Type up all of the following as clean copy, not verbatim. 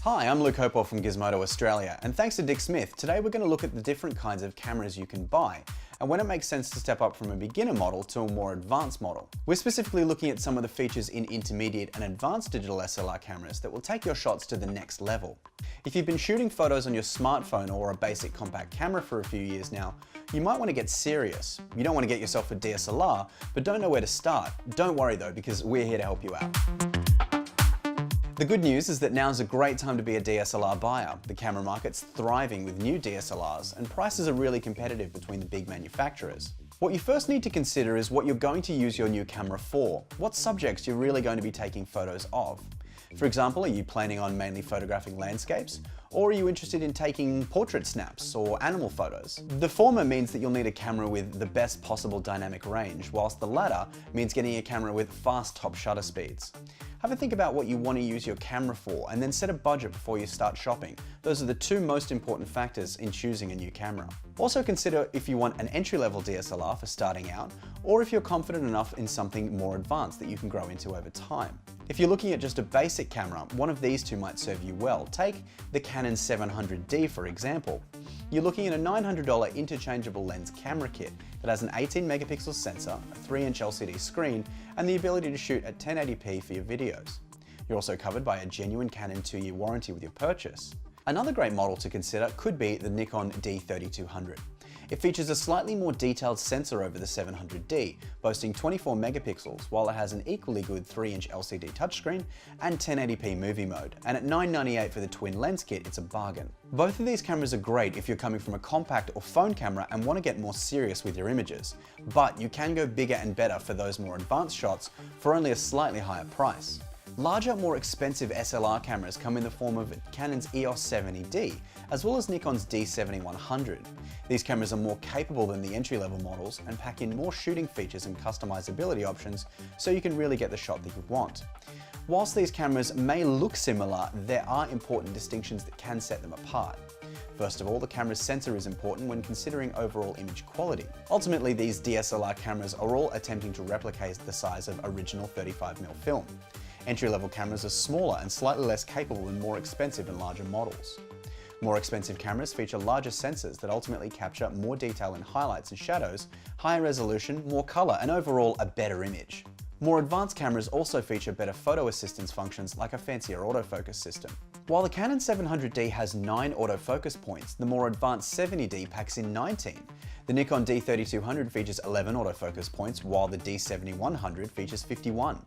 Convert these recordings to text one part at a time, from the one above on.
Hi, I'm Luke Hopewell from Gizmodo Australia, and thanks to Dick Smith, today we're going to look at the different kinds of cameras you can buy, and when it makes sense to step up from a beginner model to a more advanced model. We're specifically looking at some of the features in intermediate and advanced digital SLR cameras that will take your shots to the next level. If you've been shooting photos on your smartphone or a basic compact camera for a few years now, you might want to get serious. You don't want to get yourself a DSLR, but don't know where to start. Don't worry though, because we're here to help you out. The good news is that now's a great time to be a DSLR buyer. The camera market's thriving with new DSLRs, and prices are really competitive between the big manufacturers. What you first need to consider is what you're going to use your new camera for. What subjects you're really going to be taking photos of. For example, are you planning on mainly photographing landscapes? Or are you interested in taking portrait snaps or animal photos? The former means that you'll need a camera with the best possible dynamic range, whilst the latter means getting a camera with fast top shutter speeds. Have a think about what you want to use your camera for, and then set a budget before you start shopping. Those are the two most important factors in choosing a new camera. Also consider if you want an entry-level DSLR for starting out, or if you're confident enough in something more advanced that you can grow into over time. If you're looking at just a basic camera, one of these two might serve you well. Take the Canon 700D for example. You're looking at a $900 interchangeable lens camera kit that has an 18 megapixel sensor, a 3-inch LCD screen, and the ability to shoot at 1080p for your videos. You're also covered by a genuine Canon 2-year warranty with your purchase. Another great model to consider could be the Nikon D3200. It features a slightly more detailed sensor over the 700D, boasting 24 megapixels, while it has an equally good 3-inch LCD touchscreen and 1080p movie mode, and at $998 for the twin lens kit, it's a bargain. Both of these cameras are great if you're coming from a compact or phone camera and want to get more serious with your images, but you can go bigger and better for those more advanced shots for only a slightly higher price. Larger, more expensive SLR cameras come in the form of Canon's EOS 70D, as well as Nikon's D7100. These cameras are more capable than the entry-level models and pack in more shooting features and customizability options, so you can really get the shot that you want. Whilst these cameras may look similar, there are important distinctions that can set them apart. First of all, the camera's sensor is important when considering overall image quality. Ultimately, these DSLR cameras are all attempting to replicate the size of original 35mm film. Entry-level cameras are smaller and slightly less capable than more expensive and larger models. More expensive cameras feature larger sensors that ultimately capture more detail in highlights and shadows, higher resolution, more color, and overall a better image. More advanced cameras also feature better photo assistance functions like a fancier autofocus system. While the Canon 700D has 9 autofocus points, the more advanced 70D packs in 19. The Nikon D3200 features 11 autofocus points, while the D7100 features 51.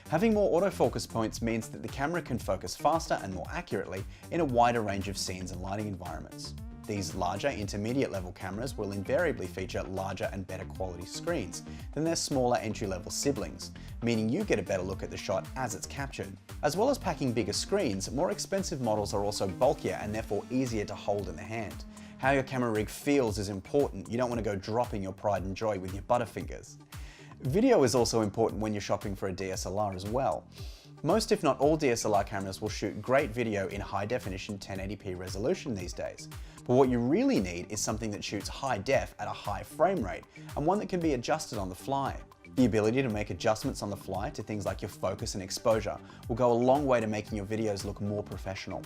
Having more autofocus points means that the camera can focus faster and more accurately in a wider range of scenes and lighting environments. These larger intermediate level cameras will invariably feature larger and better quality screens than their smaller entry-level siblings, meaning you get a better look at the shot as it's captured. As well as packing bigger screens, more expensive models are also bulkier and therefore easier to hold in the hand. How your camera rig feels is important. You don't want to go dropping your pride and joy with your butterfingers. Video is also important when you're shopping for a DSLR as well. Most, if not all, DSLR cameras will shoot great video in high definition 1080p resolution these days. But what you really need is something that shoots high def at a high frame rate, and one that can be adjusted on the fly. The ability to make adjustments on the fly to things like your focus and exposure will go a long way to making your videos look more professional.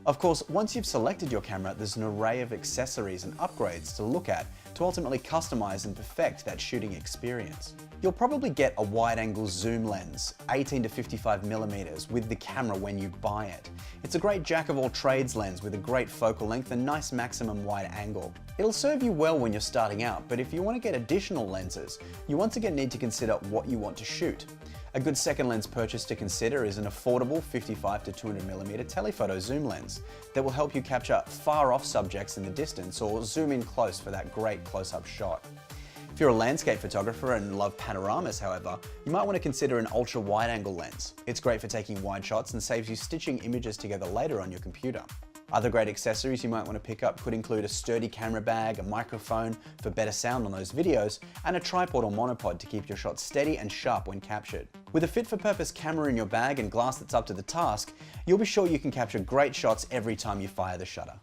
Of course, once you've selected your camera, there's an array of accessories and upgrades to look at to ultimately customize and perfect that shooting experience. You'll probably get a wide-angle zoom lens, 18 to 55mm, with the camera when you buy it. It's a great jack-of-all-trades lens with a great focal length and nice maximum wide angle. It'll serve you well when you're starting out, but if you want to get additional lenses, you once again need to consider what you want to shoot. A good second lens purchase to consider is an affordable 55 to 200mm telephoto zoom lens that will help you capture far-off subjects in the distance or zoom in close for that great close-up shot. If you're a landscape photographer and love panoramas, however, you might want to consider an ultra-wide-angle lens. It's great for taking wide shots and saves you stitching images together later on your computer. Other great accessories you might want to pick up could include a sturdy camera bag, a microphone for better sound on those videos, and a tripod or monopod to keep your shots steady and sharp when captured. With a fit-for-purpose camera in your bag and glass that's up to the task, you'll be sure you can capture great shots every time you fire the shutter.